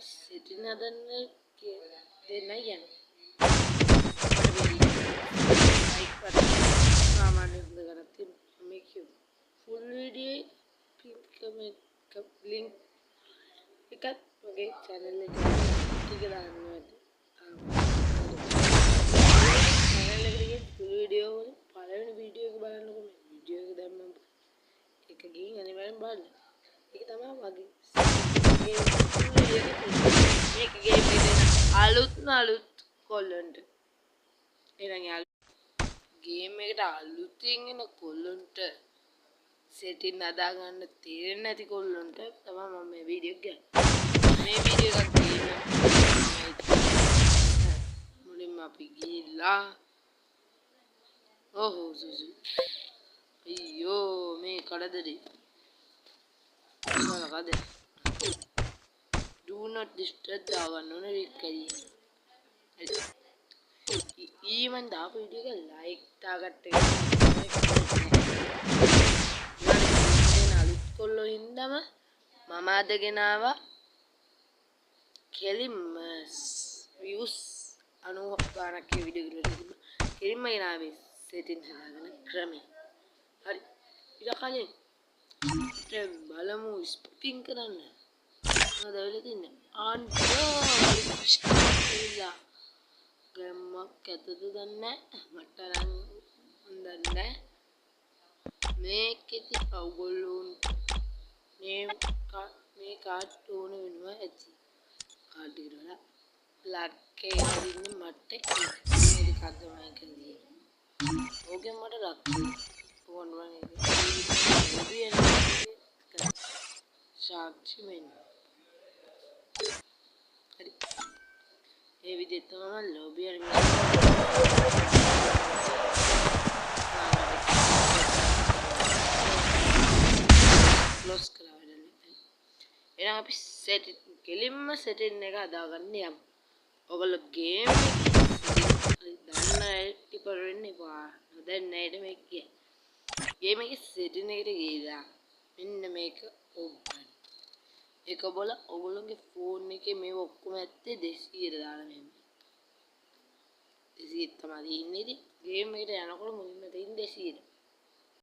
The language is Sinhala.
setting හදන්න දෙන්න යන්නේ. like button සාමාන්‍ය හොඳ ගණන් තියෙනවා. මේ කියමු. full video pin comment link එකත් මගේ channel එකට ටික දාන්න ඕනේ. channel එකට ගිහින් full video වල පළවෙනි වීඩියෝ එක බලන්නකො. මේ වීඩියෝ එක දැම්මම එක ගිහින් අනිවාර්යෙන් බලන්න. ඒක තමයි මගේ මේක ගේම් එකේ අලුත් කොල්ලන්ට එනං ගේම් එකට අලුතින් එන කොල්ලන්ට setting හදා ගන්න තේරෙන්නේ නැති කොල්ලන්ට තමයි මම මේ වීඩියෝ එක ගන්නේ. මේ වීඩියෝ එක ගේන්න මුලින්ම අපි ගිහිල්ලා සුසු අයියෝ මේ කඩදරේ මොනවාද do not disturb දාගන්න ඕනේ රිකරිය. ඊමන් දාපු වීඩියෝ එක ලයික් දාගත්ත එක අලුත් කොල්ලෝ හින්දාම මම අද ගෙනාවා කෙලින්ම views 90 ගානක් ඒ වීඩියෝ එකට තිබ්බා. කෙලින්ම ගෙනාවේ setting හදාගෙන ක්‍රමය. හරි ඊට කලින් බලමු ස්පින් කරන්න. මොනවද වෙලා තින්නේ? අන්ඩෝ ගම්මක් ඇතද දන්නේ මට නම් හොඳන්නේ. මේකෙදි ඔයගොල්ලෝ මේ කාඩ් ඕන වෙනවා ඇති. කාඩ් එක වල ලක් එක දින්නේ මට මේක තමයි කරන්නේ. ඕකෙන් මට ලක් ඕන වනේ. සාක්ෂි මෙන්න. හරි. ඒ විදිහට තමයි ලොබි හරි ක්ලෝස් කරලා වෙන්නේ. එහෙනම් අපි කෙලින්ම setting එක හදාගන්න යමු. ඔයගොල්ලෝ ගේම් එකේ දන්න ටිපර් වෙන්න එපා. දැන් නේද මේක කියන්නේ. ගේම් එකේ setting එකට ගිහලා මෙන්න මේක ඕපන්. ඒක බල ඔයගොල්ලෝගේ ෆෝන් එකේ මේ ඔක්කොම ඇත්තේ 200 දාලා මෙන්න. 200 තමයි ඉන්නේ ඉතින් ගේම් එකට යනකොට මුලින්ම තියෙන 200.